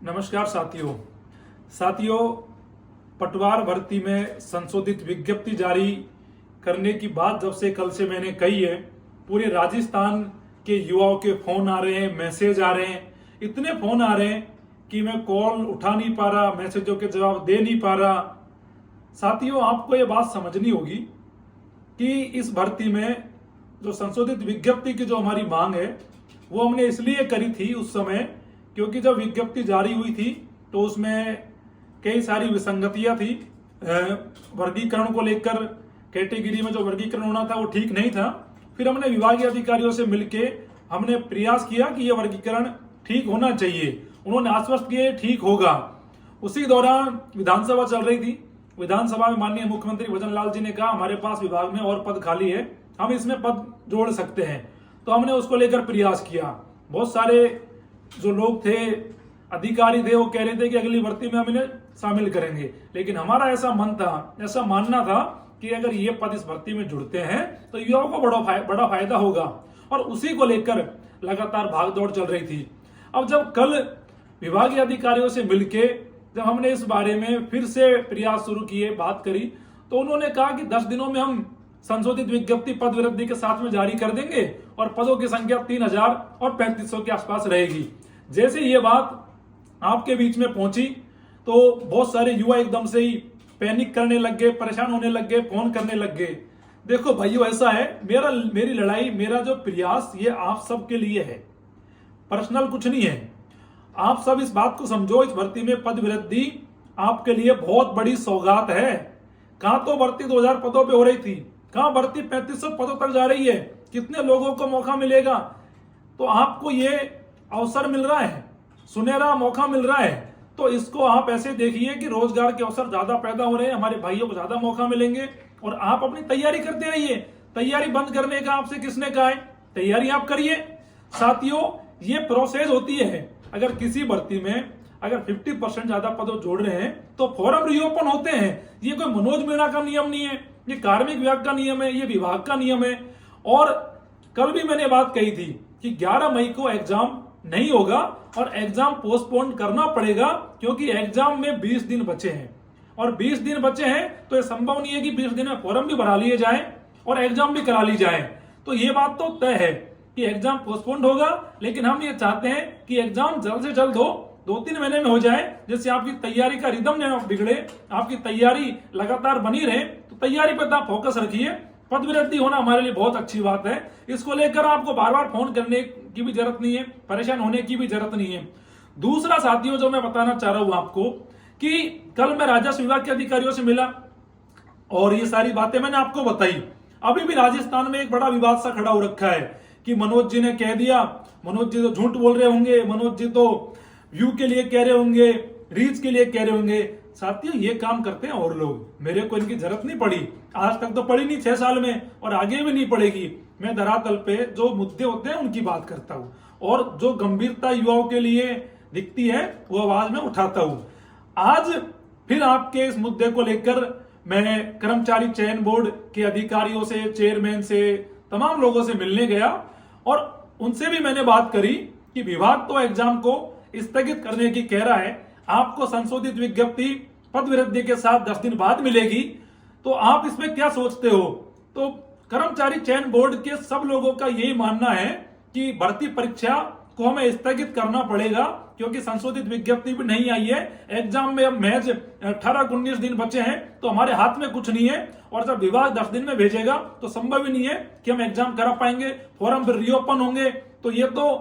नमस्कार साथियों, पटवार भर्ती में संशोधित विज्ञप्ति जारी करने की बात जब से कल से मैंने कही है, पूरे राजस्थान के युवाओं के फोन आ रहे हैं, मैसेज आ रहे हैं, इतने फोन आ रहे हैं कि मैं कॉल उठा नहीं पा रहा, मैसेजों के जवाब दे नहीं पा रहा। साथियों, आपको ये बात समझनी होगी कि इस भर्ती में जो संशोधित विज्ञप्ति की जो हमारी मांग है वो हमने इसलिए करी थी उस समय, क्योंकि जब विज्ञप्ति जारी हुई थी तो उसमें कई सारी विसंगतियां थी। वर्गीकरण को लेकर कैटेगरी में जो वर्गीकरण होना था वो ठीक नहीं था। फिर हमने विभागीय अधिकारियों से मिलके हमने प्रयास किया कि यह वर्गीकरण ठीक होना चाहिए। उन्होंने आश्वस्त किए ठीक होगा। उसी दौरान विधानसभा चल रही थी। विधानसभा में माननीय मुख्यमंत्री भजन लाल जी ने कहा हमारे पास विभाग में और पद खाली है, हम इसमें पद जोड़ सकते हैं। तो हमने उसको लेकर प्रयास किया। बहुत सारे जो लोग थे, अधिकारी थे, वो कह रहे थे कि अगली भर्ती में हम इन्हें शामिल करेंगे, लेकिन हमारा ऐसा मन था, ऐसा मानना था कि अगर ये पद इस भर्ती में जुड़ते हैं तो युवाओं को बड़ा फायदा होगा, और उसी को लेकर लगातार भागदौड़ चल रही थी। अब जब कल विभागीय अधिकारियों से मिलके जब हमने इस बारे में फिर से प्रयास शुरू किए, बात करी, तो उन्होंने कहा कि 10 दिनों में हम संशोधित विज्ञप्ति पद वृद्धि के साथ में जारी कर देंगे और पदों की संख्या 3000 और 3500 के आसपास रहेगी। जैसे ये बात आपके बीच में पहुंची तो बहुत सारे युवा एकदम से ही पैनिक करने लग गए, परेशान होने लग गए, फोन करने लग गए। देखो भाइयों, ऐसा है, मेरी लड़ाई, मेरा जो प्रयास ये आप सबके लिए है, पर्सनल कुछ नहीं है। आप सब इस बात को समझो, इस भर्ती में पद वृद्धि आपके लिए बहुत बड़ी सौगात है। कहां तो भर्ती 2000 पदों पे हो रही थी, कहां भर्ती 3500 पदों तक जा रही है। कितने लोगों को मौका मिलेगा? तो आपको ये अवसर मिल रहा है, सुनहरा मौका मिल रहा है, तो इसको आप ऐसे देखिए कि रोजगार के अवसर ज्यादा पैदा हो रहे हैं, हमारे भाइयों को ज्यादा मौका मिलेंगे, और आप अपनी तैयारी करते रहिए। तैयारी बंद करने का आपसे किसने कहा है? तैयारी आप करिए। साथियों, ये प्रोसेस होती है। अगर किसी भर्ती में अगर 50% ज्यादा पदों जोड़ रहे हैं तो फॉर्म रीओपन होते हैं। ये कोई मनोज मीणा का नियम नहीं है, ये कार्मिक विभाग का नियम है, ये विभाग का नियम है। और कल भी मैंने बात कही थी कि 11 मई को एग्जाम नहीं होगा और एग्जाम पोस्टपोन करना पड़ेगा, क्योंकि एग्जाम में 20 दिन बचे हैं, और 20 दिन बचे हैं तो यह संभव नहीं है कि 20 दिन में फॉर्म भी भरा लिए जाए और एग्जाम भी करा ली जाए। तो ये बात तो तय है कि एग्जाम पोस्टपोन होगा, लेकिन हम ये चाहते हैं कि एग्जाम जल्द से जल्द हो, 2-3 महीने में हो जाए, जिससे आपकी तैयारी का रिदम न बिगड़े, आपकी तैयारी लगातार बनी रहे। तो तैयारी पर आप फोकस रखिए। पद वृद्धि होना हमारे लिए बहुत अच्छी बात है। इसको लेकर आपको बार बार फोन करने की भी जरूरत नहीं है, परेशान होने की भी जरूरत नहीं है। दूसरा साथियों, जो मैं बताना चाह रहा हूं आपको, कि कल मैं राजस्व विभाग के अधिकारियों से मिला और ये सारी बातें मैंने आपको बताई। अभी भी राजस्थान में एक बड़ा विवाद सा खड़ा हो रखा है कि मनोज जी ने कह दिया, मनोज जी तो झूठ बोल रहे होंगे, मनोज जी तो व्यू के लिए कह रहे होंगे, रीच के लिए कह रहे होंगे। साथियों, ये काम करते हैं और लोग, मेरे को इनकी जरूरत नहीं पड़ी, आज तक तो पड़ी नहीं 6 साल में, और आगे भी नहीं पड़ेगी। मैं धरातल पे जो मुद्दे होते हैं उनकी बात करता हूं, और जो गंभीरता युवाओं के लिए दिखती है वो आवाज में उठाता हूं। आज फिर आपके इस मुद्दे को लेकर मैं कर्मचारी चयन बोर्ड के अधिकारियों से, चेयरमैन से, तमाम लोगों से मिलने गया, और उनसे भी मैंने बात करी कि विभाग तो एग्जाम को स्थगित करने की कह रहा है, आपको संशोधित विज्ञप्ति पद वृद्धि के साथ 10 दिन बाद मिलेगी, तो आप इसमें क्या सोचते हो? तो कर्मचारी चयन बोर्ड के सब लोगों का यही मानना है कि भर्ती परीक्षा को हमें स्थगित करना पड़ेगा, क्योंकि संशोधित विज्ञप्ति भी नहीं आई है। एग्जाम में अब महज 18-19 दिन बचे हैं, तो हमारे हाथ में कुछ नहीं है, और जब विभाग 10 दिन में भेजेगा तो संभव ही नहीं है कि हम एग्जाम करा पाएंगे। फॉर्म फिर रीओपन होंगे, तो ये तो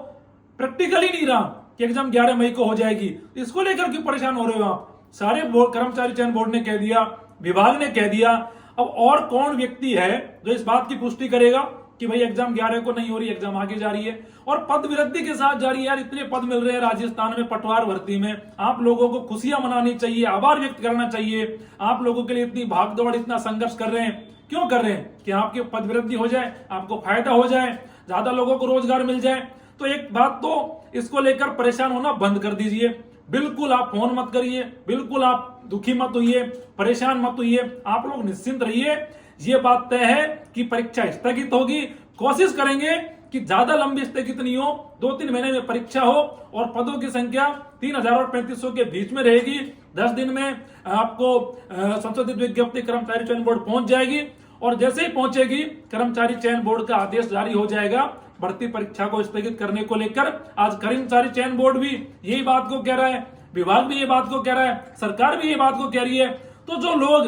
प्रैक्टिकल ही नहीं रहा कि एग्जाम 11 मई को हो जाएगी। इसको लेकर क्यों परेशान हो रहे हो आप? सारे कर्मचारी चयन बोर्ड ने कह दिया, विभाग ने कह दिया, अब और कौन व्यक्ति है जो इस बात की पुष्टि करेगा कि भाई एग्जाम 11 को नहीं हो रही, एग्जाम आगे जा रही है और पद वृद्धि के साथ जा रही है। यार, इतने पद मिल रहे हैं राजस्थान में पटवार भर्ती में, आप लोगों को खुशियां मनानी चाहिए, आभार व्यक्त करना चाहिए। आप लोगों के लिए इतनी भागदौड़, इतना संघर्ष कर रहे हैं, क्यों कर रहे हैं? कि आपकी पद वृद्धि हो जाए, आपको फायदा हो जाए, ज्यादा लोगों को रोजगार मिल जाए। तो एक बात तो इसको लेकर परेशान होना बंद कर दीजिए। बिल्कुल आप फोन मत करिए, बिल्कुल आप दुखी मत होइए, परेशान मत होइए, आप लोग निश्चिंत रहिए। ये बात तय है कि परीक्षा स्थगित होगी। कोशिश करेंगे कि ज्यादा लंबी स्थगित नहीं हो, 2-3 महीने में परीक्षा हो और पदों की संख्या 3000 और 3500 के बीच में रहेगी। 10 दिन में आपको संशोधित विज्ञप्ति कर्मचारी चयन बोर्ड पहुंच जाएगी और जैसे ही पहुंचेगी कर्मचारी चयन बोर्ड का आदेश जारी हो जाएगा भर्ती परीक्षा को स्थगित करने को लेकर। आज कर्मचारी चयन बोर्ड भी यही बात को कह रहा है, विभाग भी ये बात को कह रहा है, सरकार भी ये बात को कह रही है। तो जो लोग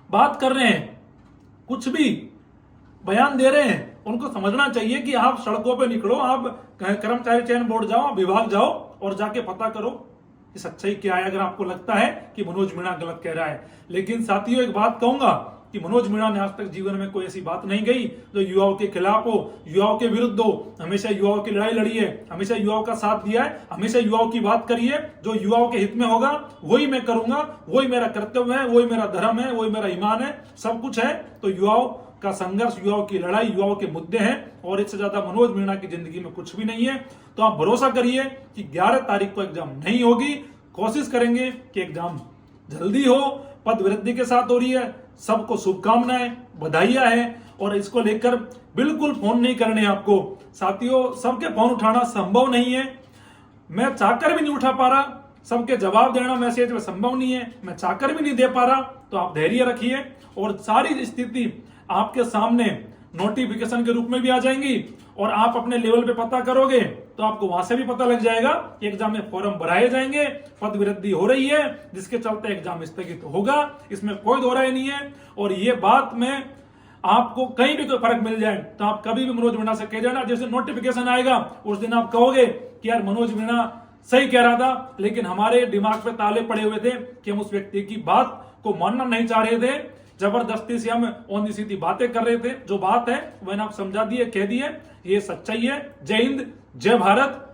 बात कर रहे हैं, कुछ भी बयान दे रहे हैं, उनको समझना चाहिए कि आप सड़कों पे निकलो, आप कर्मचारी चयन बोर्ड जाओ, विभाग जाओ और जाके पता करो कि सच्चाई क्या है, अगर आपको लगता है कि मनोज मीणा गलत कह रहा है। लेकिन साथियों एक बात कहूंगा कि मनोज मीणा ने आज तक जीवन में कोई ऐसी बात नहीं कही जो युवाओं के खिलाफ हो, युवाओं के विरुद्ध हो। हमेशा युवाओं की लड़ाई लड़ी है, हमेशा युवाओं का साथ दिया है, हमेशा युवाओं की बात करी है। जो युवाओं के हित में होगा वही मैं करूंगा, वही मेरा कर्तव्य है, वही मेरा धर्म है, वही मेरा ईमान है, सब कुछ है। तो युवाओं का संघर्ष, युवाओं की लड़ाई, युवाओं के मुद्दे हैं और इससे ज्यादा मनोज मीणा की जिंदगी में कुछ भी नहीं है। तो आप भरोसा करिए कि 11 तारीख को एग्जाम नहीं होगी, कोशिश करेंगे कि एग्जाम जल्दी हो। पद वृद्धि के साथ हो रही है, सबको शुभकामनाएं, बधाइयां हैं और इसको लेकर बिल्कुल फोन नहीं करने आपको। साथियों सबके फोन उठाना संभव नहीं है, मैं चाहकर भी नहीं उठा पा रहा, सबके जवाब देना मैसेज में संभव नहीं है, मैं चाहकर भी नहीं दे पा रहा। तो आप धैर्य रखिए और सारी स्थिति आपके सामने नोटिफिकेशन के रूप में भी आ जाएंगी और आप अपने लेवल पे पता करोगे तो आपको वहां से भी पता लग जाएगा कि एग्जाम में फॉर्म भराए जाएंगे, पद वृद्धि हो रही है जिसके चलते एग्जाम स्थगित होगा, इसमें कोई दो राय नहीं है। और ये बात में आपको कहीं भी कोई फर्क मिल जाए तो आप कभी भी मनोज मीणा से कह जाना, जैसे नोटिफिकेशन आएगा उस दिन आप कहोगे कि यार मनोज मीणा सही कह रहा था, लेकिन हमारे दिमाग पे ताले पड़े हुए थे कि हम उस व्यक्ति की बात को मानना नहीं चाह रहे थे, जबरदस्ती से हम औंधी सीधी बातें कर रहे थे। जो बात है वह आप समझा दिए, कह दिए, ये सच्चाई है। जय हिंद, जय भारत।